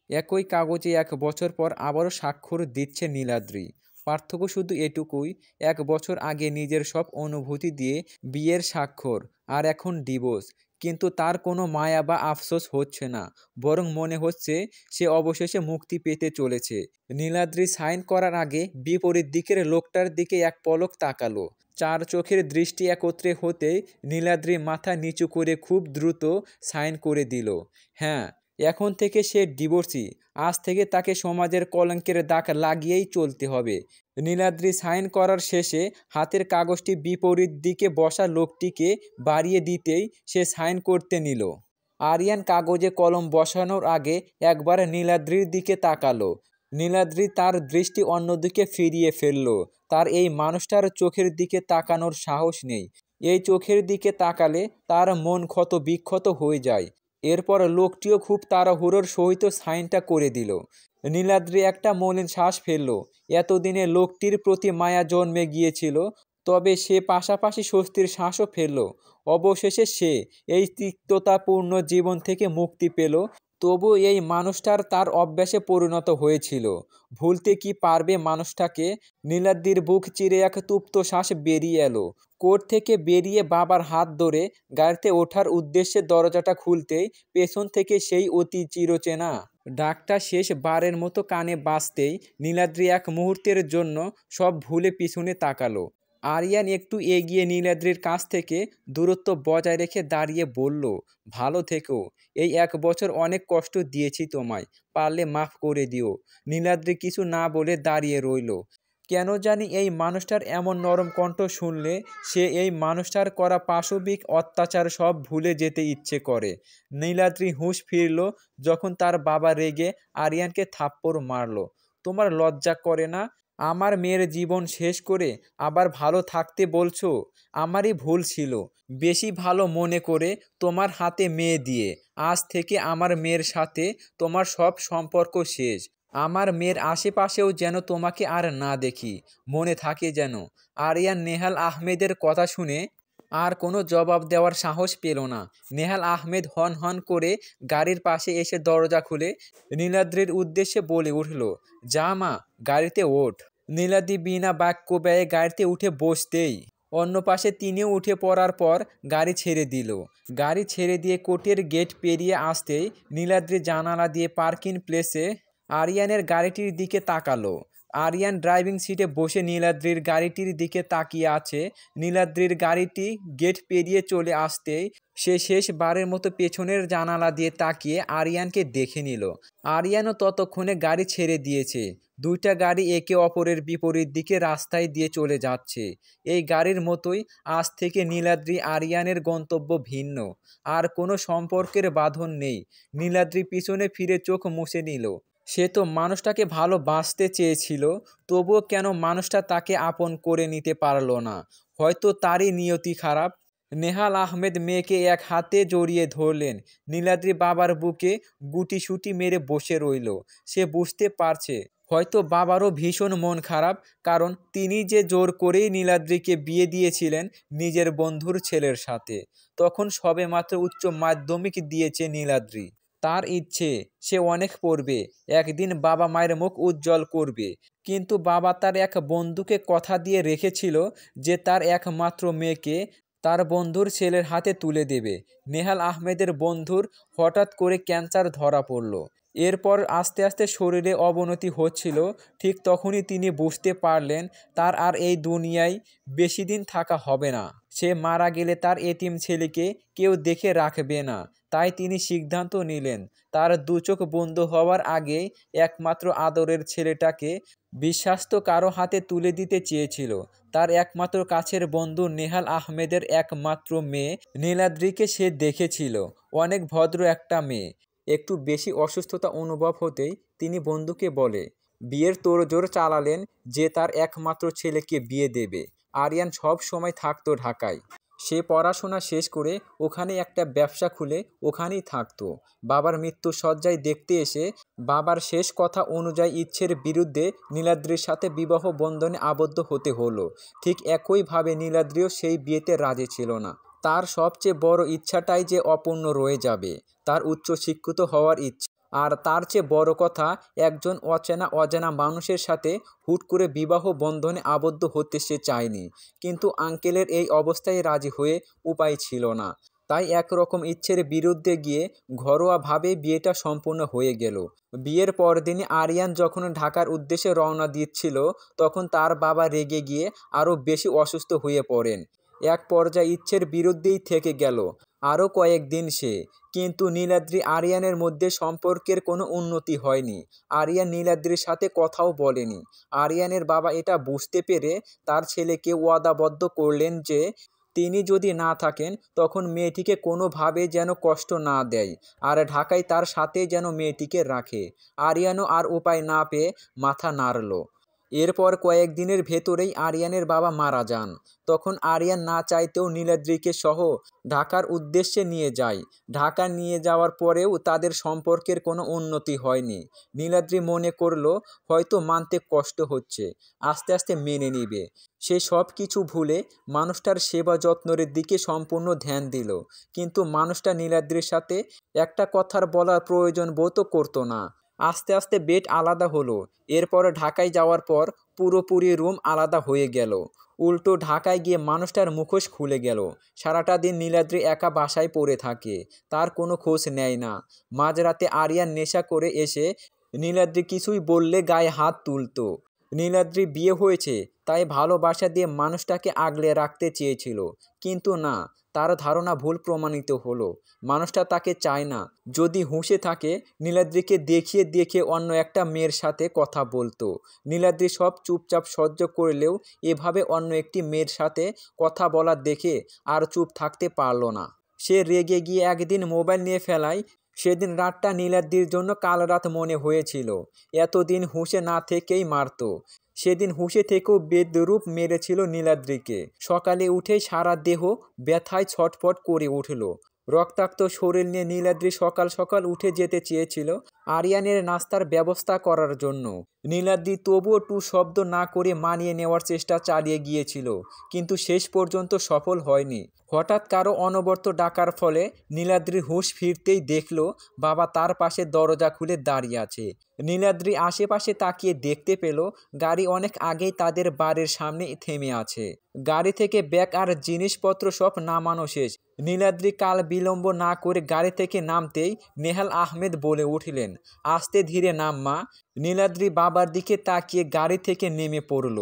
একই কাগজে ১ বছর পর আবারও স্বাক্ষর দিচ্ছে নীলাদ্রি। পার্থক্য শুধু এটুকুই, ১ বছর আগে নিজের সব অনুভূতি দিয়ে বিয়ের স্বাক্ষর, আর এখন ডিভোর্স। কিন্তু তার কোনো মায়া বা আফসোস হচ্ছে না, বরং মনে হচ্ছে সে অবশেষে মুক্তি পেতে চলেছে। নীলাদ্রি সাইন করার আগে বিপরীত দিকের লোকটার দিকে এক পলক তাকালো। চার চোখের দৃষ্টি একত্রে হতেই নীলাদ্রি মাথা নিচু করে খুব দ্রুত সাইন করে দিল। হ্যাঁ, এখন থেকে সে ডিভোর্সি। আজ থেকে তাকে সমাজের কলঙ্কের দাগ লাগিয়েই চলতে হবে। নীলাদ্রি সাইন করার শেষে হাতের কাগজটি বিপরীত দিকে বসা লোকটিকে বাড়িয়ে দিতেই সে সাইন করতে নিল। আরিয়ান কাগজে কলম বসানোর আগে একবার নীলাদ্রির দিকে তাকালো। নীলাদ্রি তার দৃষ্টি অন্যদিকে ফিরিয়ে ফেলল। তার এই মানুষটার চোখের দিকে তাকানোর সাহস নেই। এই চোখের দিকে তাকালে তার মন ক্ষত বিক্ষত হয়ে যায়। এরপর লোকটিও খুব তাড়াহুড়োর সহিত সাইনটা করে দিল। নীলাদ্রি একটা মলিন শ্বাস ফেলল। এতদিনে লোকটির প্রতি মায়া জন্মে গিয়েছিল, তবে সে পাশাপাশি স্বস্তির শ্বাসও ফেলল। অবশেষে সে এই তিক্ততাপূর্ণ জীবন থেকে মুক্তি পেল। তবু এই মানুষটার তার অভ্যাসে পরিণত হয়েছিল। ভুলতে কি পারবে মানুষটাকে? নীলাদ্রির বুক চিরে এক তৃপ্ত শ্বাস বেরিয়ে এলো। কোর্ট থেকে বেরিয়ে বাবার হাত ধরে গাড়িতে ওঠার উদ্দেশ্যে দরজাটা খুলতেই পেছন থেকে সেই অতি চিরচেনা ডাকটা শেষ বারের মতো কানে বাজতেই নীলাদ্রি এক মুহূর্তের জন্য সব ভুলে পিছনে তাকালো। আরিয়ান একটু এগিয়ে নীলাদ্রির কাছ থেকে দূরত্ব বজায় রেখে দাঁড়িয়ে বলল, ভালো থেকো। এই ১ বছর অনেক কষ্ট দিয়েছি তোমায়, পারলে মাফ করে দিও। নীলাদ্রি কিছু না বলে দাঁড়িয়ে রইল। কেন জানি এই মানুষটার এমন নরম কণ্ঠ শুনলে সে এই মানুষটার করা পাশবিক অত্যাচার সব ভুলে যেতে ইচ্ছে করে। নীলাদ্রি হুঁশ ফিরল যখন তার বাবা রেগে আরিয়ানকে থাপ্পড় মারল। তোমার লজ্জা করে না? আমার মেয়ের জীবন শেষ করে আবার ভালো থাকতে বলছো? আমারই ভুল ছিল, বেশি ভালো মনে করে তোমার হাতে মেয়ে দিয়ে। আজ থেকে আমার মেয়ের সাথে তোমার সব সম্পর্ক শেষ। আমার মেয়ের আশেপাশেও যেন তোমাকে আর না দেখি, মনে থাকে যেন। আরিয়ান নেহাল আহমেদের কথা শুনে আর কোনো জবাব দেওয়ার সাহস পেল না। নেহাল আহমেদ হন হন করে গাড়ির পাশে এসে দরজা খুলে নীলাদ্রির উদ্দেশ্যে বলে উঠল, যা মা, গাড়িতে ওঠ। নীলাদ্রি বিনা বাক্য ব্যয়ে গাড়িতে উঠে বসতেই অন্য পাশে তিনিও উঠে পড়ার পর গাড়ি ছেড়ে দিল। গাড়ি ছেড়ে দিয়ে কোর্টের গেট পেরিয়ে আসতেই নীলাদ্রি জানালা দিয়ে পার্কিং প্লেসে আরিয়ানের গাড়িটির দিকে তাকালো। আরিয়ান ড্রাইভিং সিটে বসে নীলাদ্রির গাড়িটির দিকে তাকিয়ে আছে। নীলাদ্রির গাড়িটি গেট পেরিয়ে চলে আসতেই সে শেষবারের মতো পেছনের জানালা দিয়ে তাকিয়ে আরিয়ানকে দেখে নিল। আরিয়ানও ততক্ষণে গাড়ি ছেড়ে দিয়েছে। দুইটা গাড়ি একে অপরের বিপরীত দিকে রাস্তায় দিয়ে চলে যাচ্ছে। এই গাড়ির মতোই আজ থেকে নীলাদ্রি আরিয়ানের গন্তব্য ভিন্ন। আর কোনো সম্পর্কের বাঁধন নেই। নীলাদ্রি পিছনে ফিরে চোখ মুছে নিল। সে তো মানুষটাকে ভালোবাসতে চেয়েছিল, তবুও কেন মানুষটা তাকে আপন করে নিতে পারল না? হয়তো তারই নিয়তি খারাপ। নেহাল আহমেদ মেয়েকে এক হাতে জড়িয়ে ধরলেন। নীলাদ্রি বাবার বুকে গুটিসুটি মেরে বসে রইল। সে বুঝতে পারছে হয়তো বাবারও ভীষণ মন খারাপ, কারণ তিনি যে জোর করেই নীলাদ্রিকে বিয়ে দিয়েছিলেন নিজের বন্ধুর ছেলের সাথে। তখন সবেমাত্র উচ্চ মাধ্যমিক দিয়েছে নীলাদ্রি। তার ইচ্ছে সে অনেক পড়বে, একদিন বাবা মায়ের মুখ উজ্জ্বল করবে। কিন্তু বাবা তার এক বন্ধুকে কথা দিয়ে রেখেছিল যে তার একমাত্র মেয়েকে তার বন্ধুর ছেলের হাতে তুলে দেবে। নেহাল আহমেদের বন্ধুর হঠাৎ করে ক্যান্সার ধরা পড়ল। এরপর আস্তে আস্তে শরীরে অবনতি হচ্ছিল। ঠিক তখনই তিনি বুঝতে পারলেন তার আর এই দুনিয়ায় বেশি দিন থাকা হবে না। সে মারা গেলে তার এতিম ছেলেকে কেউ দেখে রাখবে না। তাই তিনি সিদ্ধান্ত নিলেন তার দু চোখ বন্ধ হওয়ার আগেই একমাত্র আদরের ছেলেটাকে বিশ্বাস্ত কারো হাতে তুলে দিতে চেয়েছিল। তার একমাত্র কাছের বন্ধু নেহাল আহমেদের একমাত্র মেয়ে নীলাদ্রিকে সে দেখেছিল অনেক ভদ্র একটা মেয়ে। একটু বেশি অসুস্থতা অনুভব হতেই তিনি বন্ধুকে বলে বিয়ের তোড়জোড় চালালেন যে তার একমাত্র ছেলেকে বিয়ে দেবে। আরিয়ান সব সময় থাকতো ঢাকায়। সে পড়াশোনা শেষ করে ওখানে একটা ব্যবসা খুলে ওখানেই থাকতো। বাবার মৃত্যু শয্যায় দেখতে এসে বাবার শেষ কথা অনুযায়ী ইচ্ছের বিরুদ্ধে নীলাদ্রির সাথে বিবাহ বন্ধনে আবদ্ধ হতে হলো। ঠিক একইভাবে নীলাদ্রিও সেই বিয়েতে রাজি ছিল না। তার সবচেয়ে বড় ইচ্ছাটাই যে অপূর্ণ রয়ে যাবে, তার উচ্চশিক্ষিত হওয়ার ইচ্ছে। আর তার চেয়ে বড় কথা, একজন অচেনা অজানা মানুষের সাথে হুট করে বিবাহ বন্ধনে আবদ্ধ হতে সে চায়নি। কিন্তু আঙ্কেলের এই অবস্থায় রাজি হয়ে উপায় ছিল না। তাই একরকম ইচ্ছের বিরুদ্ধে গিয়ে ঘরোয়াভাবে বিয়েটা সম্পূর্ণ হয়ে গেল। বিয়ের পরদিনই আরিয়ান যখন ঢাকার উদ্দেশ্যে রওনা দিচ্ছিল, তখন তার বাবা রেগে গিয়ে আরও বেশি অসুস্থ হয়ে পড়েন। এক পর্যায়ে ইচ্ছের বিরুদ্ধেই থেকে গেল আরও কয়েকদিন সে। কিন্তু নীলাদ্রি আরিয়ানের মধ্যে সম্পর্কের কোনো উন্নতি হয়নি। আরিয়ান নীলাদ্রির সাথে কথাও বলেনি। আরিয়ানের বাবা এটা বুঝতে পেরে তার ছেলেকে ওয়াদাবদ্ধ করলেন যে তিনি যদি না থাকেন তখন মেয়েটিকে কোনোভাবে যেন কষ্ট না দেয়, আর ঢাকায় তার সাথে যেন মেয়েটিকে রাখে। আরিয়ানও আর উপায় না পেয়ে মাথা নাড়ল। এরপর কয়েকদিনের ভেতরেই আরিয়ানের বাবা মারা যান। তখন আরিয়ান না চাইতেও নীলাদ্রিকে সহ ঢাকার উদ্দেশ্যে নিয়ে যায়। ঢাকা নিয়ে যাওয়ার পরেও তাদের সম্পর্কের কোনো উন্নতি হয়নি। নীলাদ্রি মনে করলো হয়তো মানতে কষ্ট হচ্ছে, আস্তে আস্তে মেনে নিবে। সে সব কিছু ভুলে মানুষটার সেবা যত্নের দিকে সম্পূর্ণ ধ্যান দিল। কিন্তু মানুষটা নীলাদ্রির সাথে একটা কথার বলার প্রয়োজন বোধও করতো না। আস্তে আস্তে বেড আলাদা হলো। এরপর ঢাকায় যাওয়ার পর পুরোপুরি রুম আলাদা হয়ে গেল। উল্টো ঢাকায় গিয়ে মানুষটার মুখোশ খুলে গেল। সারাটা দিন নীলাদ্রি একা বাসায় পড়ে থাকে, তার কোনো খোঁজ নেয় না। মাঝরাতে আরিয়ান নেশা করে এসে নীলাদ্রি কিছুই বললে গায়ে হাত তুলতো। নীলাদ্রি বিয়ে হয়েছে তাই ভালোবাসা দিয়ে মানুষটাকে আগলে রাখতে চেয়েছিল, কিন্তু না, তার ধারণা ভুল প্রমাণিত হলো। মানুষটা তাকে চায় না। যদি হুঁশে থাকে নীলাদ্রিকে দেখিয়ে দেখিয়ে অন্য একটা মেয়ের সাথে কথা বলতো। নীলাদ্রি সব চুপচাপ সহ্য করলেও এভাবে অন্য একটি মেয়ের সাথে কথা বলা দেখে আর চুপ থাকতে পারল না। সে রেগে গিয়ে একদিন মোবাইল নিয়ে ফেলায়। সেদিন রাতটা নীলাদ্রির জন্য কাল রাত মনে হয়েছিল। এতদিন হুঁশে না থেকেই মারত। সেদিন হুঁশে থেকেও বেদরূপ মেরেছিল নীলাদ্রিকে। সকালে উঠেই সারা দেহ ব্যথায় ছটফট করে উঠল। রক্তাক্ত শরীর নিয়ে নীলাদ্রি সকাল সকাল উঠে যেতে চেয়েছিল আরিয়ানের নাস্তার ব্যবস্থা করার জন্য। নীলাদ্রি তবুও টু শব্দ না করে মানিয়ে নেওয়ার চেষ্টা চালিয়ে গিয়েছিল, কিন্তু শেষ পর্যন্ত সফল হয়নি। হঠাৎ কারো অনবরত ডাকার ফলে নীলাদ্রির হুঁশ ফিরতেই দেখল বাবা তার পাশে দরজা খুলে দাঁড়িয়ে আছে। নীলাদ্রি আশেপাশে তাকিয়ে দেখতে পেল গাড়ি অনেক আগেই তাদের বাড়ির সামনে থেমে আছে। গাড়ি থেকে ব্যাগ আর জিনিসপত্র সব নামানো শেষ। নীলাদ্রি কাল বিলম্ব না করে গাড়ি থেকে নামতেই নেহাল আহমেদ বলে উঠলেন, আস্তে ধীরে নাম মা। নীলাদ্রি বাবার দিকে তাকিয়ে গাড়ি থেকে নেমে পড়ল।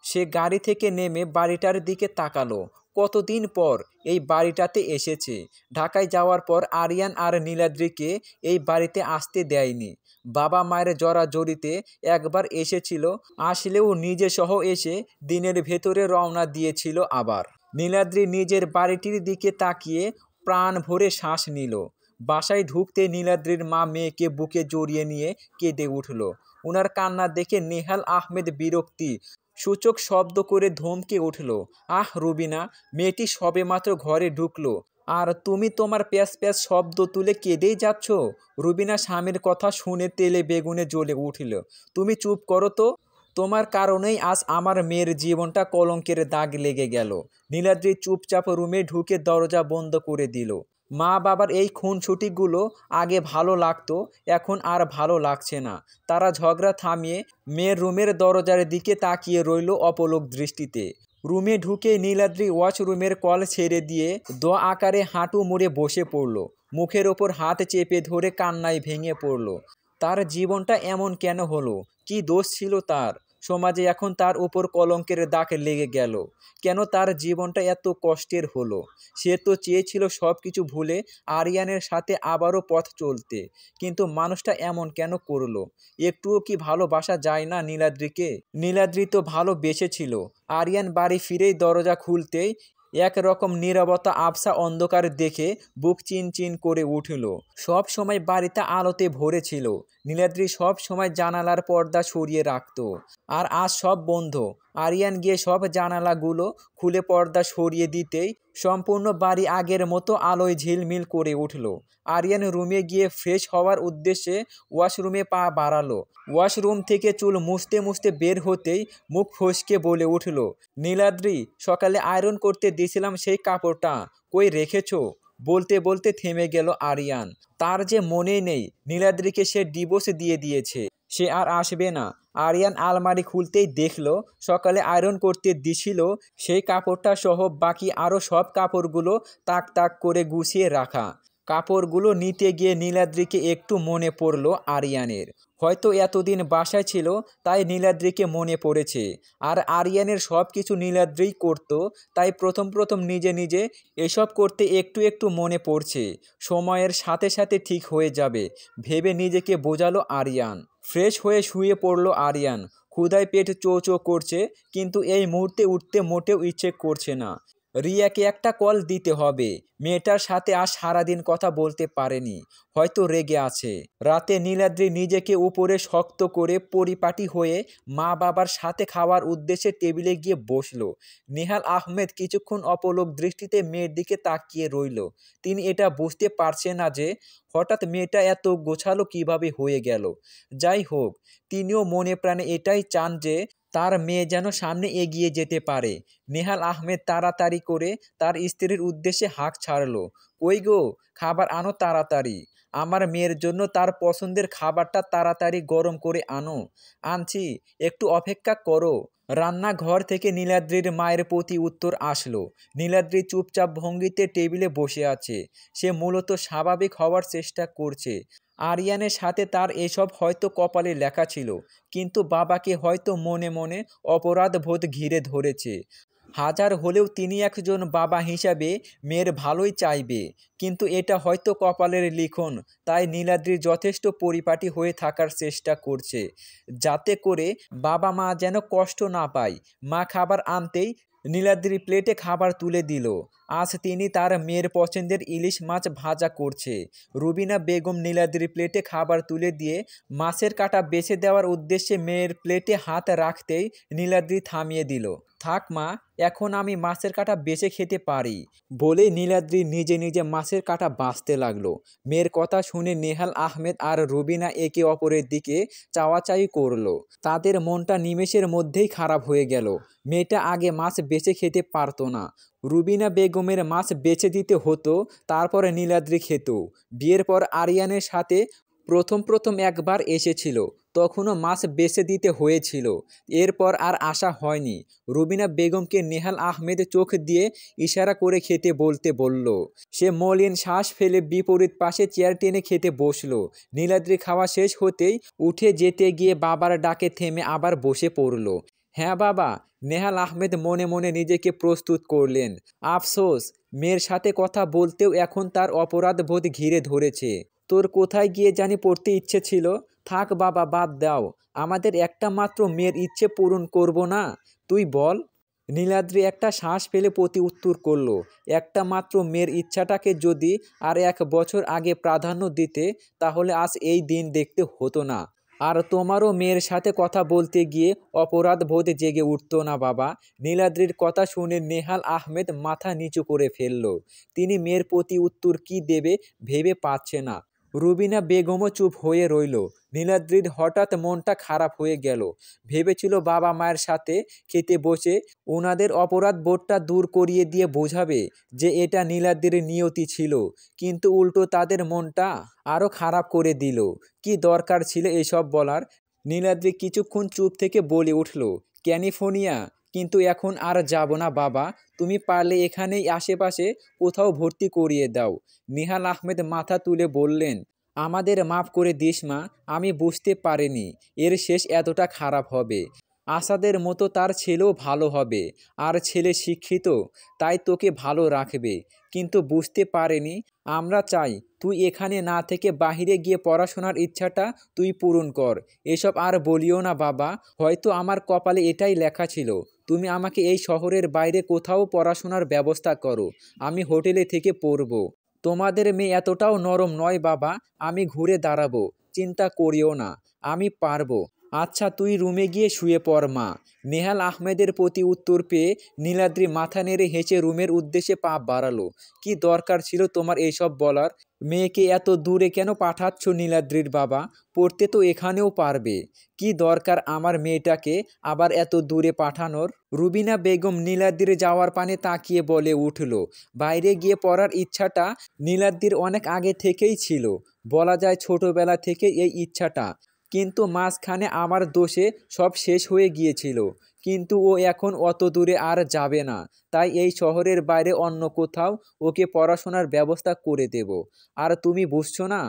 সে গাড়ি থেকে নেমে বাড়িটার দিকে তাকালো। কতদিন পর এই বাড়িটাতে এসেছে। ঢাকায় যাওয়ার পর আরিয়ান আর নীলাদ্রিকে এই বাড়িতে আসতে দেয়নি। বাবা মায়ের জড়াজড়িতে একবার এসেছিল, আসলেও নিজে সহ এসে দিনের ভেতরে রওনা দিয়েছিল আবার। নীলাদ্রি নিজের বাড়িটির দিকে তাকিয়ে প্রাণ ভরে শ্বাস নিল। বাসায় ঢুকতে নীলাদ্রির মা মেয়েকে বুকে জড়িয়ে নিয়ে কেঁদে উঠল। ওনার কান্না দেখে নেহাল আহমেদ বিরক্তি সূচক শব্দ করে ধমকে উঠল, আহ রুবিনা, মেয়েটি সবেমাত্র ঘরে ঢুকলো আর তুমি তোমার প্যাঁচ প্যাঁচ শব্দ তুলে কেঁদেই যাচ্ছ। রুবিনা স্বামীর কথা শুনে তেলে বেগুনে জ্বলে উঠল। তুমি চুপ করো তো, তোমার কারণেই আজ আমার মেয়ের জীবনটা কলঙ্কের দাগ লেগে গেল। নীলাদ্রি চুপচাপ রুমে ঢুকে দরজা বন্ধ করে দিল। মা বাবার এই খুনসুটিগুলো আগে ভালো লাগতো, এখন আর ভালো লাগছে না। তারা ঝগড়া থামিয়ে মেয়ের রুমের দরজার দিকে তাকিয়ে রইল অপলক দৃষ্টিতে। রুমে ঢুকে নীলাদ্রি ওয়াশরুমের কল ছেড়ে দিয়ে দোয়া আকারে হাঁটু মুড়ে বসে পড়ল। মুখের ওপর হাত চেপে ধরে কান্নায় ভেঙে পড়ল। তার জীবনটা এমন কেন হলো? কি দোষ ছিল তার? সমাজে এখন তার উপর কলঙ্কের দাগ লেগে গেল। কেন তার জীবনটা এত কষ্টের হলো? সে তো চেয়েছিল সব কিছু ভুলে আরিয়ানের সাথে আবারও পথ চলতে, কিন্তু মানুষটা এমন কেন করলো? একটুও কি ভালোবাসা যায় না নীলাদ্রিকে? নীলাদ্রি তো ভালোবেসেছিল। আরিয়ান বাড়ি ফিরেই দরজা খুলতেই একরকম নীরবতা, আবছা অন্ধকার দেখে বুক চিনচিন করে উঠল। সব সময় বাড়িতে আলোতে ভরে ছিল। নীলাদ্রি সব সময় জানালার পর্দা সরিয়ে রাখত, আর আজ সব বন্ধ। আরিয়ান গিয়ে সব জানালাগুলো খুলে পর্দা সরিয়ে দিতেই সম্পূর্ণ বাড়ি আগের মতো আলোয় ঝিলমিল করে উঠল। আরিয়ান রুমে গিয়ে ফ্রেশ হওয়ার উদ্দেশ্যে ওয়াশরুমে পা বাড়ালো। ওয়াশরুম থেকে চুল মুছতে মুছতে বের হতেই মুখ ফসকে বলে উঠল, নীলাদ্রি, সকালে আয়রন করতে দিয়েছিলাম সেই কাপড়টা কই রেখেছো? বলতে বলতে থেমে গেল আরিয়ান। তার যে মনেই নেই নীলাদ্রিকে সে ডিভোর্স দিয়ে দিয়েছে, সে আর আসবে না। আরিয়ান আলমারি খুলতেই দেখল সকালে আয়রন করতে দিছিল সেই কাপড়টা সহ বাকি আরও সব কাপড়গুলো তাক তাক করে গুছিয়ে রাখা। কাপড়গুলো নিতে গিয়ে নীলাদ্রিকে একটু মনে পড়ল আরিয়ানের। হয়তো এতদিন বাসায় ছিল তাই নীলাদ্রিকে মনে পড়েছে। আর আরিয়ানের সব কিছু নীলাদ্রিই করত, তাই প্রথম প্রথম নিজে নিজে এসব করতে একটু একটু মনে পড়ছে। সময়ের সাথে সাথে ঠিক হয়ে যাবে ভেবে নিজেকে বোঝালো আরিয়ান। ফ্রেশ হয়ে শুয়ে পড়ল আরিয়ান। ক্ষুধায় পেট চো চো করছে, কিন্তু এই মুহূর্তে উঠতে মোটেও ইচ্ছে করছে না। রিয়াকে একটা কল দিতে হবে। মেয়েটার সাথে আজ সারাদিন কথা বলতে পারেনি, হয়তো রেগে আছে। রাতে নীলাদ্রি নিজেকে উপরে শক্ত করে পরিপাটি হয়ে মা বাবার সাথে খাওয়ার উদ্দেশ্যে টেবিলে গিয়ে বসলো। নেহাল আহমেদ কিছুক্ষণ অপলক দৃষ্টিতে মেয়ের দিকে তাকিয়ে রইল। তিনি এটা বুঝতে পারছেন না যে হঠাৎ মেয়েটা এত গোছালো কিভাবে হয়ে গেল। যাই হোক, তিনিও মনে প্রাণে এটাই চান যে তার মেয়ে যেন সামনে এগিয়ে যেতে পারে। নেহাল আহমেদ তাড়াতাড়ি করে তার স্ত্রীর উদ্দেশ্যে হাঁক ছাড়ল। কই গো, খাবার আনো তাড়াতাড়ি। আমার মেয়ের জন্য তার পছন্দের খাবারটা তাড়াতাড়ি গরম করে আনো। আনছি, একটু অপেক্ষা করো। রান্নাঘর থেকে নীলাদ্রির মায়ের প্রতি উত্তর আসলো। নীলাদ্রি চুপচাপ ভঙ্গিতে টেবিলে বসে আছে। সে মূলত স্বাভাবিক হওয়ার চেষ্টা করছে। আরিয়ানের সাথে তার এসব হয়তো কপালে লেখা ছিল, কিন্তু বাবাকে হয়তো মনে মনে অপরাধ বোধ ঘিরে ধরেছে। হাজার হলেও তিনি একজন বাবা হিসাবে মেয়ের ভালোই চাইবে, কিন্তু এটা হয়তো কপালের লিখন। তাই নীলাদ্রি যথেষ্ট পরিপাটি হয়ে থাকার চেষ্টা করছে, যাতে করে বাবা মা যেন কষ্ট না পায়। মা খাবার আনতেই নীলাদ্রি প্লেটে খাবার তুলে দিল। আজ তিনি তার মেয়ের পছন্দের ইলিশ মাছ ভাজা করছে। রুবিনা বেগম নীলাদ্রির প্লেটে খাবার তুলে দিয়ে মাছের কাঁটা বেছে দেওয়ার উদ্দেশ্যে মেয়ের প্লেটে হাত রাখতেই নীলাদ্রি থামিয়ে দিল। থাক মা, এখন আমি মাছের কাঁটা বেছে খেতে পারি বলেই নীলাদ্রি নিজে নিজে মাছের কাঁটা বাছতে লাগলো। মেয়ের কথা শুনে নেহাল আহমেদ আর রুবিনা একে অপরের দিকে চাওয়াচাই করলো। তাদের মনটা নিমেষের মধ্যেই খারাপ হয়ে গেল। মেয়েটা আগে মাছ বেছে খেতে পারতো না। রুবিনা বেগমের মাছ বেছে দিতে হতো, তারপরে নীলাদ্রি খেত। বিয়ের পর আরিয়ানের সাথে প্রথম প্রথম একবার এসেছিল, তখনও মাছ বেছে দিতে হয়েছিল। এরপর আর আশা হয়নি। রুবিনা বেগমকে নেহাল আহমেদ চোখ দিয়ে ইশারা করে খেতে বলতে বলল। সে মলিন শ্বাস ফেলে বিপরীত পাশে চেয়ার টেনে খেতে বসলো। নীলাদ্রি খাওয়া শেষ হতেই উঠে যেতে গিয়ে বাবার ডাকে থেমে আবার বসে পড়ল। হ্যাঁ বাবা, নেহাল আহমেদ মনে মনে নিজেকে প্রস্তুত করলেন। আফসোস, মেয়ের সাথে কথা বলতেও এখন তার অপরাধ বোধ ঘিরে ধরেছে। তোর কোথায় গিয়ে জানি পড়তে ইচ্ছে ছিল? থাক বাবা, বাদ দাও। আমাদের একটা মাত্র মেয়ের ইচ্ছে পূরণ করব না? তুই বল। নীলাদ্রি একটা শ্বাস ফেলে প্রতি উত্তর করল। একটা মাত্র মেয়ের ইচ্ছাটাকে যদি আর 1 বছর আগে প্রাধান্য দিতে, তাহলে আজ এই দিন দেখতে হতো না। আর তোমারও মেয়ের সাথে কথা বলতে গিয়ে অপরাধ বোধ জেগে উঠতো না বাবা। নীলাদ্রির কথা শুনে নেহাল আহমেদ মাথা নিচু করে ফেলল। তিনি মেয়ের প্রতি উত্তর কি দেবে ভেবে পাচ্ছে না। রুবিনা বেগমও চুপ হয়ে রইল। নীলাদ্রির হঠাৎ মনটা খারাপ হয়ে গেল। ভেবেছিল বাবা মায়ের সাথে খেতে বসে ওনাদের অপরাধ বোধটা দূর করিয়ে দিয়ে বোঝাবে যে এটা নীলাদ্রির নিয়তি ছিল, কিন্তু উল্টো তাদের মনটা আরও খারাপ করে দিল। কি দরকার ছিল এসব বলার? নীলাদ্রি কিছুক্ষণ চুপ থেকে বলে উঠল, ক্যালিফোর্নিয়া, কিন্তু এখন আর যাব না বাবা। তুমি পারলে এখানেই আশেপাশে কোথাও ভর্তি করিয়ে দাও। নেহাল আহমেদ মাথা তুলে বললেন, আমাদের মাফ করে দিস মা, আমি বুঝতে পারিনি এর শেষ এতটা খারাপ হবে। আসাদের মতো তার ছেলেও ভালো হবে, আর ছেলে শিক্ষিত, তাই তোকে ভালো রাখবে। কিন্তু বুঝতে পারিনি। আমরা চাই তুই এখানে না থেকে বাহিরে গিয়ে পড়াশোনার ইচ্ছাটা তুই পূরণ কর। এসব আর বলিও না বাবা, হয়তো আমার কপালে এটাই লেখা ছিল। তুমি আমাকে এই শহরের বাইরে কোথাও পড়াশোনার ব্যবস্থা করো, আমি হোটেলে থেকে পড়ব। তোমাদের মেয়ে এতটাও নরম নয় বাবা, আমি ঘুরে দাঁড়াবো, চিন্তা করিও না, আমি পারবো। আচ্ছা তুই রুমে গিয়ে শুয়ে পড় মা। নেহাল আহমেদের প্রতি উত্তর পেয়ে নীলাদ্রি মাথা নেড়ে হেসে রুমের উদ্দেশ্যে পা বাড়ালো। কি দরকার ছিল তোমার এইসব বলার? মেয়েকে এত দূরে কেন পাঠাচ্ছ নীলাদ্রির বাবা? পড়তে তো এখানেও পারবে। কি দরকার আমার মেয়েটাকে আবার এত দূরে পাঠানোর? রুবিনা বেগম নীলাদ্রির যাওয়ার পানে তাকিয়ে বলে উঠল, বাইরে গিয়ে পড়ার ইচ্ছাটা নীলাদ্রির অনেক আগে থেকেই ছিল। বলা যায় ছোটবেলা থেকে এই ইচ্ছাটা। কিন্তু মাঝখানে আমার দোষে সব শেষ হয়ে গিয়েছিল। কিন্তু ও এখন অত দূরে আর যাবে না। তাই এই শহরের বাইরে অন্য কোথাও ওকে পড়াশোনার ব্যবস্থা করে দেব। আর তুমি বুঝছো না?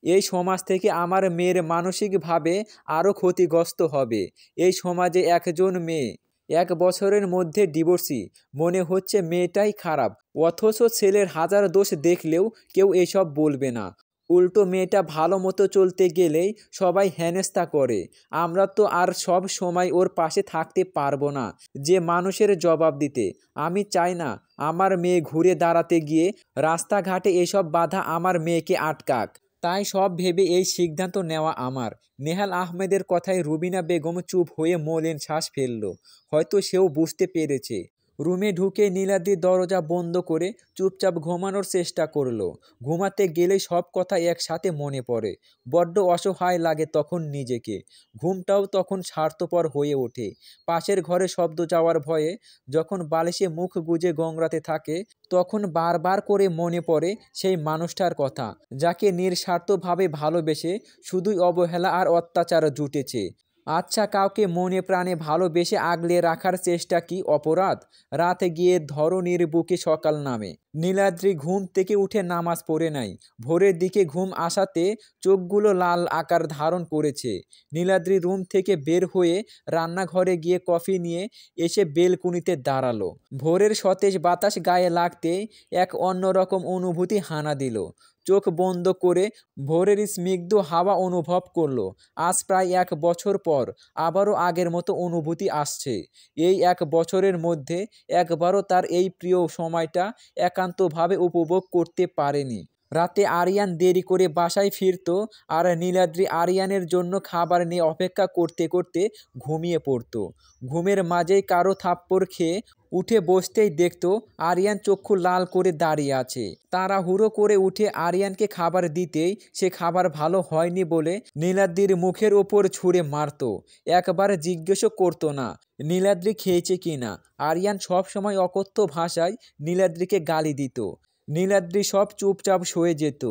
এই সমাজ থেকে আমার মেয়ের মানসিকভাবে আরও ক্ষতিগ্রস্ত হবে। এই সমাজে একজন মেয়ে 1 বছরের মধ্যে ডিভোর্সি, মনে হচ্ছে মেয়েটাই খারাপ। অথচ ছেলের হাজার দোষ দেখলেও কেউ এসব বলবে না। উল্টো মেয়েটা ভালো মতো চলতে গেলেই সবাই হেনস্থা করে। আমরা তো আর সব সময় ওর পাশে থাকতে পারবো না যে মানুষের জবাব দিতে। আমি চাই না আমার মেয়ে ঘুরে দাঁড়াতে গিয়ে রাস্তাঘাটে এসব বাধা আমার মেয়েকে আটকাক। তাই সব ভেবে এই সিদ্ধান্ত নেওয়া আমার। নেহাল আহমেদের কথায় রুবিনা বেগম চুপ হয়ে মলিন শ্বাস ফেলল। হয়তো সেও বুঝতে পেরেছে। রুমে ঢুকে নীলাদ্রি দরজা বন্ধ করে চুপচাপ ঘুমানোর চেষ্টা করলো। ঘুমাতে গেলেই সব কথা একসাথে মনে পড়ে। বড্ড অসহায় লাগে তখন নিজেকে। ঘুমটাও তখন স্বার্থপর হয়ে ওঠে। পাশের ঘরে শব্দ যাওয়ার ভয়ে যখন বালিশে মুখ গুজে গোংড়াতে থাকে, তখন বারবার করে মনে পড়ে সেই মানুষটার কথা, যাকে নিঃস্বার্থভাবে ভালোবেসে শুধুই অবহেলা আর অত্যাচার জুটেছে। আচ্ছা, কাউকে মনে প্রাণে ভালোবেসে আগলে রাখার চেষ্টা কি অপরাধ? রাতে গিয়ে ধরনীর বুকে সকাল নামে। নীলাদ্রি ঘুম থেকে উঠে নামাজ পড়ে নাই। ভোরের দিকে ঘুম আসাতে চোখগুলো লাল আকার ধারণ করেছে। নীলাদ্রি রুম থেকে বের হয়ে রান্নাঘরে গিয়ে কফি নিয়ে এসে বেলকুনিতে দাঁড়ালো। ভোরের সতেজ বাতাস গায়ে লাগতেই এক অন্যরকম অনুভূতি হানা দিল। চোখ বন্ধ করে ভোরের স্নিগ্ধ হাওয়া অনুভব করলো। আজ প্রায় 1 বছর পর আবারও আগের মতো অনুভূতি আসছে। এই 1 বছরের মধ্যে একবারও তার এই প্রিয় সময়টা একান্তভাবে উপভোগ করতে পারেনি। রাতে আরিয়ান দেরি করে বাসায় ফিরত, আর নীলাদ্রি আরিয়ানের জন্য খাবার নিয়ে অপেক্ষা করতে করতে ঘুমিয়ে পড়ত। ঘুমের মাঝেই কারো থাপ্পড় খেয়ে উঠে বসতেই দেখত আরিয়ান চক্ষু লাল করে দাঁড়িয়ে আছে। তাড়াহুড়ো করে উঠে আরিয়ানকে খাবার দিতেই সে খাবার ভালো হয়নি বলে নীলাদ্রির মুখের ওপর ছুঁড়ে মারত। একবার জিজ্ঞেসও করতো না নীলাদ্রি খেয়েছে কিনা। আরিয়ান সবসময় অকথ্য ভাষায় নীলাদ্রিকে গালি দিত। নীলাদ্রি সব চুপচাপ সয়ে যেত।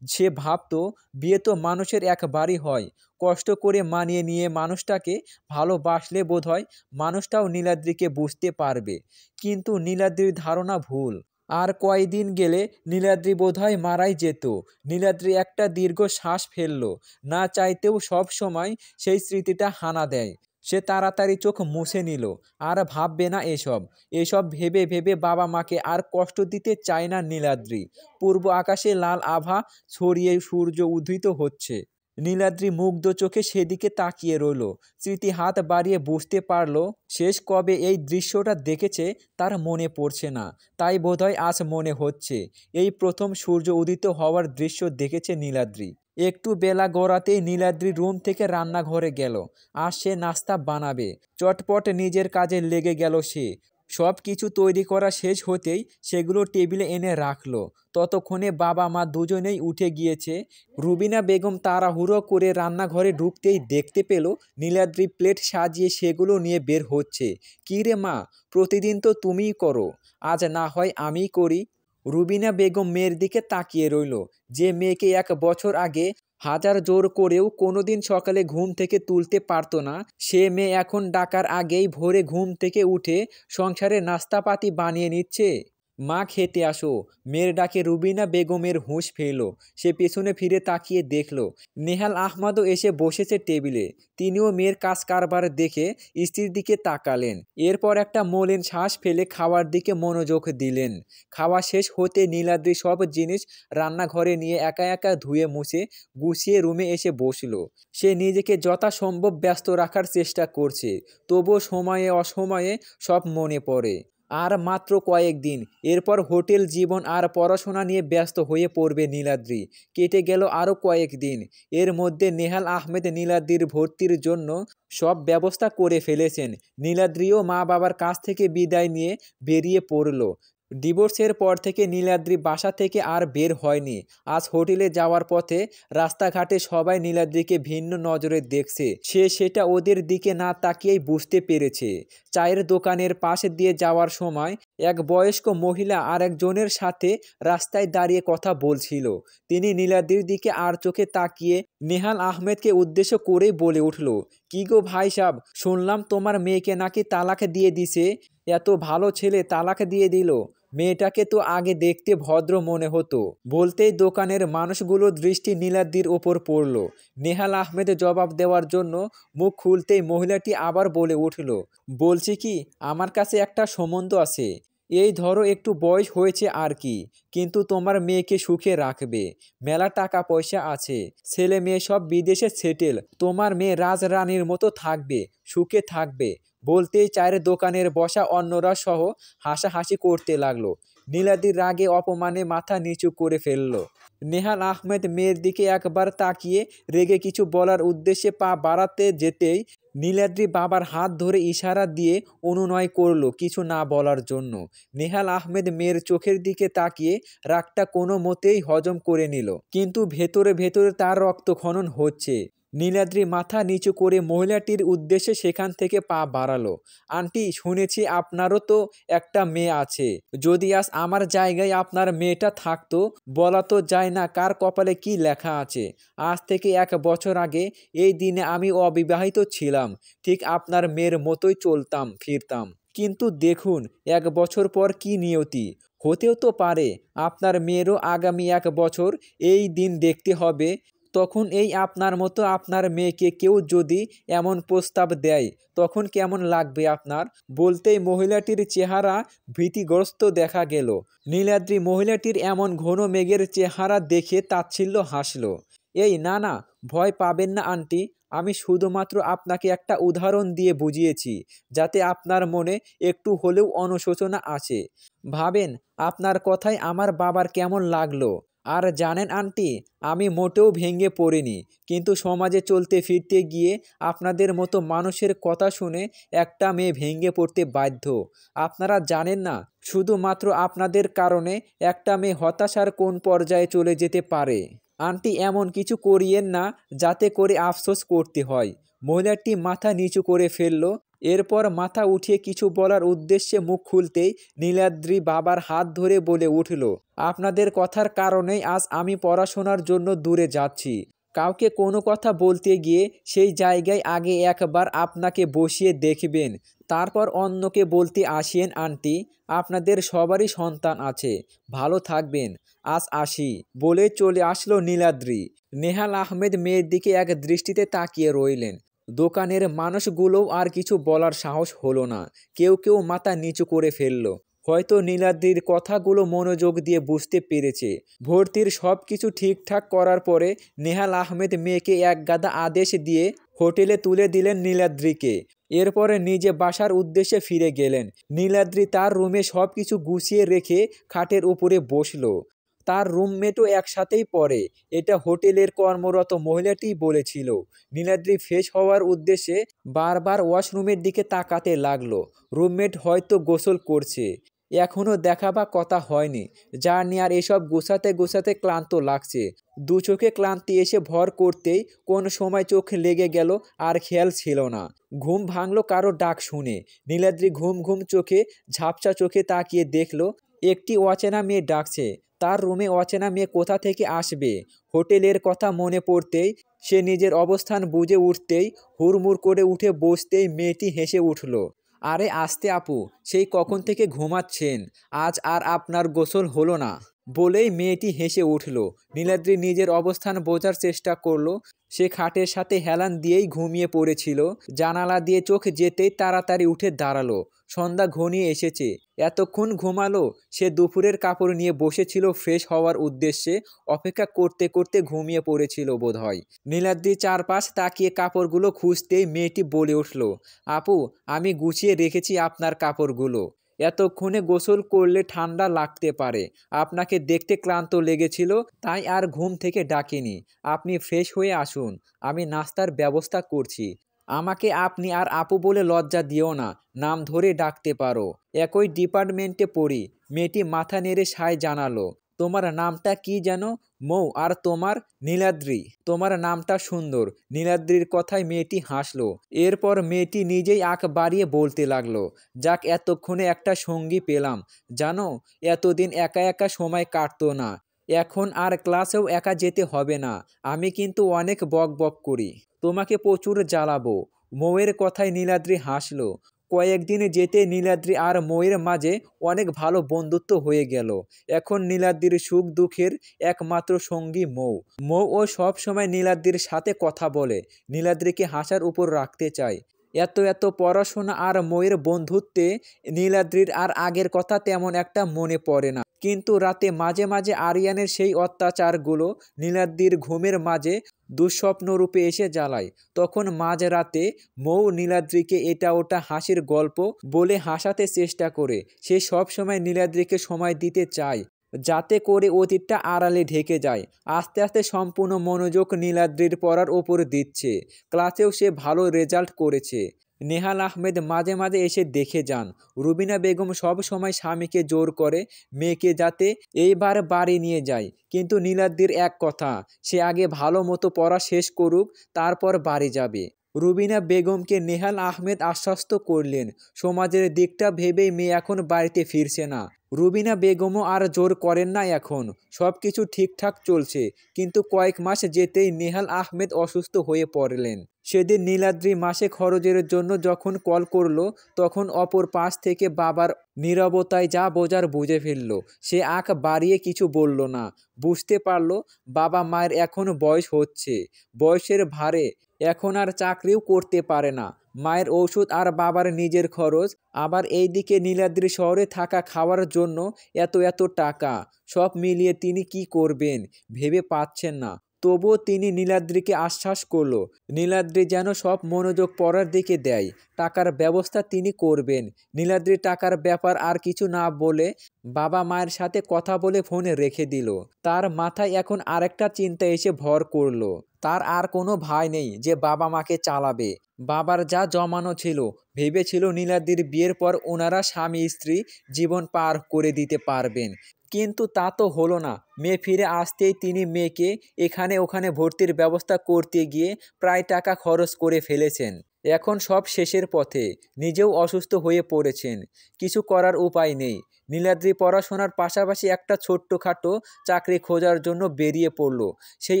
সে ভাবত বিয়ে তো মানুষের একবারই হয়। কষ্ট করে মানিয়ে নিয়ে মানুষটাকে ভালোবাসলে বোধহয় মানুষটাও নীলাদ্রিকে বুঝতে পারবে। কিন্তু নীলাদ্রির ধারণা ভুল। আর কয়দিন গেলে নীলাদ্রি বোধহয় মারাই যেত। নীলাদ্রি একটা দীর্ঘ শ্বাস ফেলল। না চাইতেও সব সময় সেই স্মৃতিটা হানা দেয়। সে তাড়াতাড়ি চোখ মুছে নিল। আর ভাববে না এসব। এসব ভেবে ভেবে বাবা মাকে আর কষ্ট দিতে চায় না নীলাদ্রি। পূর্ব আকাশে লাল আভা ছড়িয়ে সূর্য উদিত হচ্ছে। নীলাদ্রি মুগ্ধ চোখে সেদিকে তাকিয়ে রইল। স্মৃতি হাত বাড়িয়ে বুঝতে পারল শেষ কবে এই দৃশ্যটা দেখেছে তার মনে পড়ছে না। তাই বোধহয় আজ মনে হচ্ছে এই প্রথম সূর্য উদিত হওয়ার দৃশ্য দেখেছে নীলাদ্রি। একটু বেলা গড়াতেই নীলাদ্রি রুম থেকে রান্নাঘরে গেল। আর সে নাস্তা বানাবে। চটপট নিজের কাজে লেগে গেল সে। সব কিছু তৈরি করা শেষ হতেই সেগুলো টেবিলে এনে রাখলো। ততক্ষণে বাবা মা দুজনেই উঠে গিয়েছে। রুবিনা বেগম তাড়াহুড়ো করে রান্নাঘরে ঢুকতেই দেখতে পেল নীলাদ্রি প্লেট সাজিয়ে সেগুলো নিয়ে বের হচ্ছে। কী রে মা, প্রতিদিন তো তুমিই করো, আজ না হয় আমিই করি। রুবিনা বেগম মেয়ের দিকে তাকিয়ে রইল। যে মেয়েকে 1 বছর আগে হাজার জোর করেও কোনোদিন সকালে ঘুম থেকে তুলতে পারতো না, সে মেয়ে এখন ডাকার আগেই ভোরে ঘুম থেকে উঠে সংসারে নাস্তাপাতি বানিয়ে নিচ্ছে। মা, খেতে আসো। মেয়ের ডাকে রুবিনা বেগমের হুঁশ ফিরল। সে পেছনে ফিরে তাকিয়ে দেখল নেহাল আহমেদও এসে বসেছে টেবিলে। তিনিও মেয়ের কাজ কারবার দেখে স্ত্রীর দিকে তাকালেন। এরপর একটা মলিন শ্বাস ফেলে খাওয়ার দিকে মনোযোগ দিলেন। খাওয়া শেষ হতে নীলাদ্রি সব জিনিস রান্নাঘরে নিয়ে একা একা ধুয়ে মুছে গুছিয়ে রুমে এসে বসল। সে নিজেকে যথাসম্ভব ব্যস্ত রাখার চেষ্টা করছে, তবুও সময়ে অসময়ে সব মনে পড়ে। আর মাত্র কয়েকদিন, এরপর হোটেল জীবন আর পড়াশোনা নিয়ে ব্যস্ত হয়ে পড়বে নীলাদ্রি। কেটে গেল আরও কয়েকদিন। এর মধ্যে নেহাল আহমেদ নীলাদ্রির ভর্তির জন্য সব ব্যবস্থা করে ফেলেছেন। নীলাদ্রিও মা বাবার কাছ থেকে বিদায় নিয়ে বেরিয়ে পড়ল। ডিভোর্সের পর থেকে নীলাদ্রি বাসা থেকে আর বের হয়নি। আজ হোটেলে যাওয়ার পথে রাস্তাঘাটে সবাই নীলাদ্রিকে ভিন্ন নজরে দেখছে। সে সেটা ওদের দিকে না তাকিয়েই বুঝতে পেরেছে। চায়ের দোকানের পাশ দিয়ে যাওয়ার সময় এক বয়স্ক মহিলা আরেকজনের সাথে রাস্তায় দাঁড়িয়ে কথা বলছিল। তিনি নীলাদ্রির দিকে আর চোখে তাকিয়ে নেহাল আহমেদকে উদ্দেশ্য করেই বলে উঠল, "কি গো ভাই সাব, শুনলাম তোমার মেয়েকে নাকি তালাক দিয়ে দিছে। এত ভালো ছেলে তালাক দিয়ে দিল? মেয়েটাকে তো আগে দেখতে ভদ্র মনে হতো।" বলতেই দোকানের মানুষগুলোর দৃষ্টি নীলাদ্রির ওপর পড়ল। নেহাল আহমেদ জবাব দেওয়ার জন্য মুখ খুলতেই মহিলাটি আবার বলে উঠল, "বলছি কি, আমার কাছে একটা সম্বন্ধ আছে। এই ধরো একটু বয়স হয়েছে আর কি, কিন্তু তোমার মেয়েকে সুখে রাখবে। মেলা টাকা পয়সা আছে, ছেলে মেয়ে সব বিদেশে সেটেল। তোমার মেয়ে রাজরানীর মতো থাকবে, সুখে থাকবে।" বলতেই চায়ের দোকানের বসা অন্যরা সহ হাসাহাসি করতে লাগলো। নীলাদ্রি রাগে অপমানে মাথা নিচু করে ফেলল। নেহাল আহমেদ মেয়ের দিকে একবার তাকিয়ে রেগে কিছু বলার উদ্দেশ্যে পা বাড়াতে যেতেই নীলাদ্রি বাবার হাত ধরে ইশারা দিয়ে অনুনয় করল কিছু না বলার জন্য। নেহাল আহমেদ মেয়ের চোখের দিকে তাকিয়ে রাগটা কোনো মতেই হজম করে নিল, কিন্তু ভেতরে ভেতরে তার রক্তক্ষরণ হচ্ছে। নীলাদ্রি মাথা নিচু করে মহিলাটির উদ্দেশ্যে সেখান থেকে পা বাড়ালো। "আন্টি, শুনেছি আপনারও তো একটা মেয়ে আছে। যদি আজ আমার জায়গায় আপনার মেয়েটা থাকতো, বলা তো যায় না কার কপালে কি লেখা আছে। আজ থেকে 1 বছর আগে এই দিনে আমি অবিবাহিত ছিলাম। ঠিক আপনার মেয়ের মতোই চলতাম ফিরতাম। কিন্তু দেখুন 1 বছর পর কি নিয়তি। হতেও তো পারে আপনার মেয়েরও আগামী 1 বছর এই দিন দেখতে হবে। তখন এই আপনার মতো আপনার মেয়েকে কেউ যদি এমন প্রস্তাব দেয়, তখন কেমন লাগবে আপনার?" বলতেই মহিলাটির চেহারা ভীতিগ্রস্ত দেখা গেল। নীলাদ্রি মহিলাটির এমন ঘন মেঘের চেহারা দেখে তাচ্ছিল্য হাসল। "এই না না, ভয় পাবেন না আন্টি। আমি শুধুমাত্র আপনাকে একটা উদাহরণ দিয়ে বুঝিয়েছি, যাতে আপনার মনে একটু হলেও অনুশোচনা আসে। ভাবেন আপনার কথায় আমার বাবার কেমন লাগলো। আর জানেন আন্টি, আমি মোটেও ভেঙে পড়িনি, কিন্তু সমাজে চলতে ফিরতে গিয়ে আপনাদের মতো মানুষের কথা শুনে একটা মেয়ে ভেঙে পড়তে বাধ্য। আপনারা জানেন না, শুধুমাত্র আপনাদের কারণে একটা মেয়ে হতাশার কোন পর্যায়ে চলে যেতে পারে। আন্টি, এমন কিছু করিয়েন না যাতে করে আফসোস করতে হয়।" মহিলাটি মাথা নিচু করে ফেলল। এরপর মাথা উঠিয়ে কিছু বলার উদ্দেশ্যে মুখ খুলতেই নীলাদ্রি বাবার হাত ধরে বলে উঠল, "আপনাদের কথার কারণেই আজ আমি পড়াশোনার জন্য দূরে যাচ্ছি। কাউকে কোনো কথা বলতে গিয়ে সেই জায়গায় আগে একবার আপনাকে বসিয়ে দেখবেন, তারপর অন্যকে বলতে আসিয়েন আন্টি। আপনাদের সবারই সন্তান আছে। ভালো থাকবেন। আজ আসি।" বলে চলে আসলো নীলাদ্রি। নেহাল আহমেদ মেয়ের দিকে এক দৃষ্টিতে তাকিয়ে রইলেন। দোকানের মানুষগুলোও আর কিছু বলার সাহস হলো না। কেউ কেউ মাথা নিচু করে ফেলল। হয়তো নীলাদ্রির কথাগুলো মনোযোগ দিয়ে বুঝতে পেরেছে। ভর্তির সব কিছু ঠিকঠাক করার পরে নেহাল আহমেদ মেয়েকে এক গাদা আদেশ দিয়ে হোটেলে তুলে দিলেন নীলাদ্রিকে। এরপরে নিজে বাসার উদ্দেশ্যে ফিরে গেলেন। নীলাদ্রি তার রুমে সব কিছু গুছিয়ে রেখে খাটের উপরে বসল। তার রুমমেটও একসাথেই পড়ে, এটা হোটেলের কর্মরত মহিলাটিই বলেছিল। নীলাদ্রি ফ্রেশ হওয়ার উদ্দেশ্যে বারবার ওয়াশরুমের দিকে তাকাতে লাগলো। রুমমেট হয়তো গোসল করছে। এখনও দেখা বা কথা হয়নি। জার্নি আর এসব গোছাতে গোছাতে ক্লান্ত লাগছে। দু চোখে ক্লান্তি এসে ভর করতেই কোন সময় চোখ লেগে গেল আর খেয়াল ছিল না। ঘুম ভাঙল কারো ডাক শুনে। নীলাদ্রি ঘুম ঘুম চোখে ঝাপসা চোখে তাকিয়ে দেখল একটি অচেনা মেয়ে ডাকছে। তার রুমে অচেনা মেয়ে কোথা থেকে আসবে? হোটেলের কথা মনে পড়তেই, সে নিজের অবস্থান বুঝে উঠতেই, হুড়মুড় করে উঠে বসতেই মেয়েটি হেসে উঠল। "আরে আস্তে আপু, সেই কখন থেকে ঘুমাচ্ছেন? আজ আর আপনার গোসল হলো না?" বলেই মেয়েটি হেসে উঠল। নীলাদ্রি নিজের অবস্থান বোঝার চেষ্টা করলো। সে খাটের সাথে হেলান দিয়েই ঘুমিয়ে পড়েছিল। জানালা দিয়ে চোখ যেতেই তাড়াতাড়ি উঠে দাঁড়ালো। সন্ধ্যা ঘনিয়ে এসেছে। এতক্ষণ ঘুমালো? সে দুপুরের কাপড় নিয়ে বসেছিল ফ্রেশ হওয়ার উদ্দেশ্যে। অপেক্ষা করতে করতে ঘুমিয়ে পড়েছিল বোধহয়। নীলাদ্রি চারপাশ তাকিয়ে কাপড়গুলো খুঁজতেই মেয়েটি বলে উঠল, "আপু, আমি গুছিয়ে রেখেছি আপনার কাপড়গুলো। এতক্ষণে গোসল করলে ঠান্ডা লাগতে পারে। আপনাকে দেখতে ক্লান্ত লেগেছিল, তাই আর ঘুম থেকে ডাকিনি। আপনি ফ্রেশ হয়ে আসুন, আমি নাস্তার ব্যবস্থা করছি। আমাকে আপনি আর আপু বলে লজ্জা দিও না, নাম ধরে ডাকতে পারো। একই ডিপার্টমেন্টে পড়ি। মেয়েটি মাথা নেড়ে সায় জানালো। তোমার নামটা কি যেন? মৌ। আর তোমার? নীলাদ্রি। তোমার নামটা সুন্দর। নীলাদ্রির কথায় মেয়েটি হাসলো। এরপর মেয়েটি নিজেই আঁক বাড়িয়ে বলতে লাগলো, যাক এতক্ষণে একটা সঙ্গী পেলাম। জানো, এতদিন একা একা সময় কাটতো না। এখন আর ক্লাসেও একা যেতে হবে না। আমি কিন্তু অনেক বক বক করি, তোমাকে প্রচুর জ্বালাবো। মৌয়ের কথায় নীলাদ্রি হাসলো। কয়েকদিন যেতে নীলাদ্রি আর মৌয়ের মাঝে অনেক ভালো বন্ধুত্ব হয়ে গেল। এখন নীলাদ্রির সুখ দুঃখের একমাত্র সঙ্গী মৌ। মৌও সব সময় নীলাদ্রির সাথে কথা বলে, নীলাদ্রিকে হাসার উপর রাখতে চায়। এত এত পড়াশোনা আর মৌয়ের বন্ধুত্বে নীলাদ্রির আর আগের কথা তেমন একটা মনে পড়ে না। কিন্তু রাতে মাঝে মাঝে আরিয়ানের সেই অত্যাচারগুলো নীলাদ্রির ঘুমের মাঝে দুঃস্বপ্ন রূপে এসে জ্বালায়। তখন মাঝরাতে মৌ নীলাদ্রিকে এটা ওটা হাসির গল্প বলে হাসাতে চেষ্টা করে। সে সবসময় নীলাদ্রিকে সময় দিতে চায়, যাতে করে অতীতটা আড়ালে ঢেকে যায়। আস্তে আস্তে সম্পূর্ণ মনোযোগ নীলাদ্রির পড়ার ওপর দিচ্ছে। ক্লাসেও সে ভালো রেজাল্ট করেছে। নেহাল আহমেদ মাঝে মাঝে এসে দেখে যান। রুবিনা বেগম সব সময় স্বামীকে জোর করে মেয়েকে যাতে এইবার বাড়ি নিয়ে যায়, কিন্তু নীলাদ্রির এক কথা, সে আগে ভালো মতো পড়া শেষ করুক, তারপর বাড়ি যাবে। রুবিনা বেগমকে নেহাল আহমেদ আশ্বস্ত করলেন, সমাজের দিকটা ভেবেই মেয়ে এখন বাড়িতে ফিরছে না। রুবিনা বেগমও আর জোর করেন না। এখন সব কিছু ঠিকঠাক চলছে, কিন্তু কয়েক মাস যেতেই নেহাল আহমেদ অসুস্থ হয়ে পড়লেন। সেদিন নীলাদ্রি মাসে খরচের জন্য যখন কল করলো, তখন অপর পাশ থেকে বাবার নীরবতায় যা বোঝার বুঝে ফেলল। সে আঁখ বাড়িয়ে কিছু বলল না। বুঝতে পারল বাবা মায়ের এখন বয়স হচ্ছে, বয়সের ভারে এখন আর চাকরিও করতে পারে না। মায়ের ওষুধ আর বাবার নিজের খরচ, আবার এইদিকে নীলাদ্রি শহরে থাকা খাওয়ার জন্য এত এত টাকা, সব মিলিয়ে তিনি কি করবেন ভেবে পাচ্ছেন না। তবুও তিনি নীলাদ্রিকে আশ্বাস করলো, নীলাদ্রি যেন সব মনোযোগ পড়ার দিকে দেয়, টাকার ব্যবস্থা তিনি করবেন। নীলাদ্রি টাকার ব্যাপার আর কিছু না বলে বাবা মায়ের সাথে কথা বলে ফোনে রেখে দিল। তার মাথায় এখন আরেকটা চিন্তা এসে ভর করলো। তার আর কোনো ভাই নেই যে বাবা মাকে চালাবে। বাবার যা জমানো ছিল, ভেবেছিল নীলাদ্রির বিয়ের পর ওনারা স্বামী স্ত্রী জীবন পার করে দিতে পারবেন, কিন্তু তা তো হলো না। মেয়ে ফিরে আসতেই তিনি মেয়েকে এখানে ওখানে ভর্তির ব্যবস্থা করতে গিয়ে প্রায় টাকা খরচ করে ফেলেছেন। এখন সব শেষের পথে, নিজেও অসুস্থ হয়ে পড়েছেন। কিছু করার উপায় নেই। নীলাদ্রি পড়াশোনার পাশাপাশি একটা ছোট্টখাটো চাকরি খোঁজার জন্য বেরিয়ে পড়ল সেই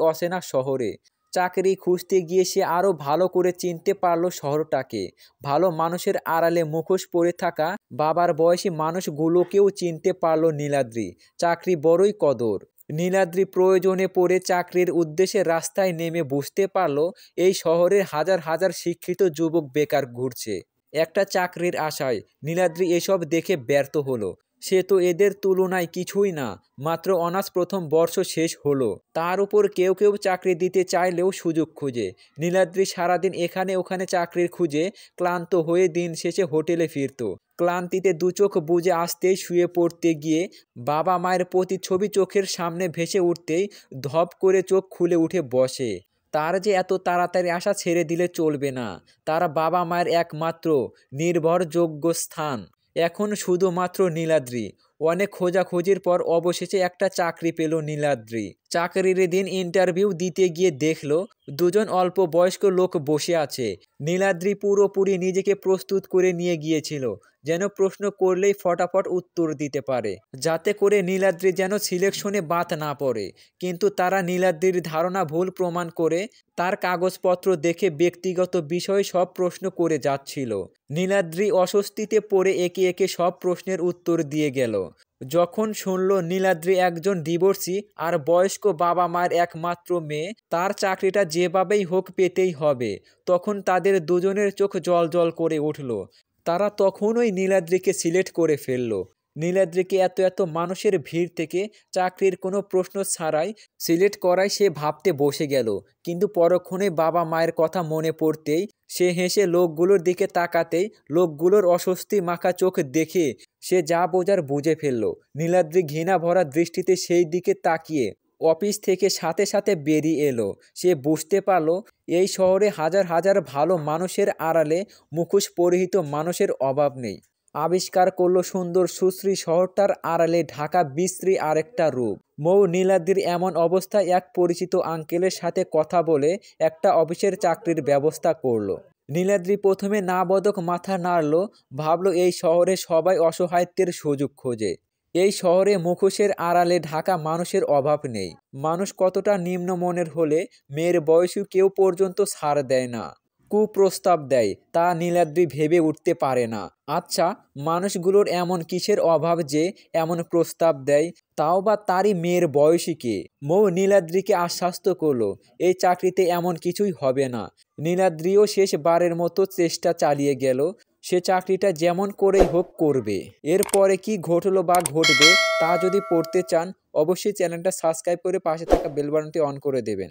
অচেনা শহরে। চাকরি খুঁজতে গিয়ে সে আরও ভালো করে চিনতে পারল শহরটাকে। ভালো মানুষের আড়ালে মুখোশ পরে থাকা বাবার বয়সী মানুষগুলোকেও চিনতে পারল নীলাদ্রি। চাকরি বড়ই কদর। নীলাদ্রি প্রয়োজনে পড়ে চাকরির উদ্দেশ্যে রাস্তায় নেমে বুঝতে পারল এই শহরের হাজার হাজার শিক্ষিত যুবক বেকার ঘুরছে একটা চাকরির আশায়। নীলাদ্রি এসব দেখে ব্যর্থ হলো। সে তো এদের তুলনায় কিছুই না, মাত্র অনার্স প্রথম বর্ষ শেষ হলো। তার উপর কেউ কেউ চাকরি দিতে চাইলেও সুযোগ খুঁজে। নীলাদ্রি সারাদিন এখানে ওখানে চাকরির খুঁজে ক্লান্ত হয়ে দিন শেষে হোটেলে ফিরত। ক্লান্তিতে দু চোখ বুজে আসতেই শুয়ে পড়তে গিয়ে বাবা মায়ের প্রতিচ্ছবি চোখের সামনে ভেসে উঠতেই ধপ করে চোখ খুলে উঠে বসে। তার যে এত তাড়াতাড়ি আশা ছেড়ে দিলে চলবে না। তার বাবা মায়ের একমাত্র নির্ভরযোগ্য স্থান এখন শুধুমাত্র নীলাদ্রি। অনেক খোঁজাখুঁজির পর অবশেষে একটা চাকরি পেল নীলাদ্রি। চাকরির দিন ইন্টারভিউ দিতে গিয়ে দেখলো দুজন অল্প বয়স্ক লোক বসে আছে। নীলাদ্রি পুরোপুরি নিজেকে প্রস্তুত করে নিয়ে গিয়েছিল, যেন প্রশ্ন করলেই ফটাফট উত্তর দিতে পারে, যাতে করে নীলাদ্রি যেন সিলেকশনে বাদ না পড়ে। কিন্তু তারা নীলাদ্রির ধারণা ভুল প্রমাণ করে তার কাগজপত্র দেখে ব্যক্তিগত বিষয়ে সব প্রশ্ন করে যাচ্ছিল। নীলাদ্রি অস্বস্তিতে পড়ে একে একে সব প্রশ্নের উত্তর দিয়ে গেল। যখন শুনল নীলাদ্রি একজন ডিভোর্সি আর বয়স্ক বাবা মায়ের একমাত্র মেয়ে, তার চাকরিটা যেভাবেই হোক পেতেই হবে, তখন তাদের দুজনের চোখ জল জল করে উঠল। তারা তখনই নীলাদ্রিকে সিলেক্ট করে ফেলল। নীলাদ্রিকে এত এত মানুষের ভিড় থেকে চাকরির কোনো প্রশ্ন ছাড়াই সিলেক্ট করায় সে ভাবতে বসে গেল। কিন্তু পরক্ষণে বাবা মায়ের কথা মনে পড়তেই সে হেসে লোকগুলোর দিকে তাকাতেই লোকগুলোর অস্বস্তি মাখা চোখ দেখে সে যা বোঝার বুঝে ফেলল। নীলাদ্রি ঘৃণা ভরা দৃষ্টিতে সেই দিকে তাকিয়ে অফিস থেকে সাথে সাথে বেরিয়ে এলো। সে বুঝতে পারল এই শহরে হাজার হাজার ভালো মানুষের আড়ালে মুখোশ পরিহিত মানুষের অভাব নেই। আবিষ্কার করলো সুন্দর সুশ্রী শহরটার আড়ালে ঢাকা বিশ্রী আরেকটা রূপ। মৌ নীলাদ্রির এমন অবস্থায় এক পরিচিত আঙ্কেলের সাথে কথা বলে একটা অফিসের চাকরির ব্যবস্থা করলো। নীলাদ্রি প্রথমে না বদক মাথা নাড়ল, ভাবল এই শহরে সবাই অসহায়ত্বের সুযোগ খোঁজে। এই শহরে মুখোশের আড়ালে ঢাকা মানুষের অভাব নেই। মানুষ কতটা নিম্ন মনের হলে মেয়ের বয়সী কেউ পর্যন্ত ছাড় দেয় না, কুপ্রস্তাব দেয়, তা নীলাদ্রি ভেবে উঠতে পারে না। আচ্ছা, মানুষগুলোর এমন কিসের অভাব যে এমন প্রস্তাব দেয়, তাও বা তারই মেয়ের বয়সীকে? মৌ নীলাদ্রিকে আশ্বস্ত করলো এই চাকরিতে এমন কিছুই হবে না। নীলাদ্রিও শেষবারের মতো চেষ্টা চালিয়ে গেল। সে চাকরিটা যেমন করেই হোক করবে। এরপরে কি ঘটলো বা ঘটবে তা যদি পড়তে চান অবশ্যই চ্যানেলটা সাবস্ক্রাইব করে পাশে থাকা বেল বাটনটি অন করে দেবেন।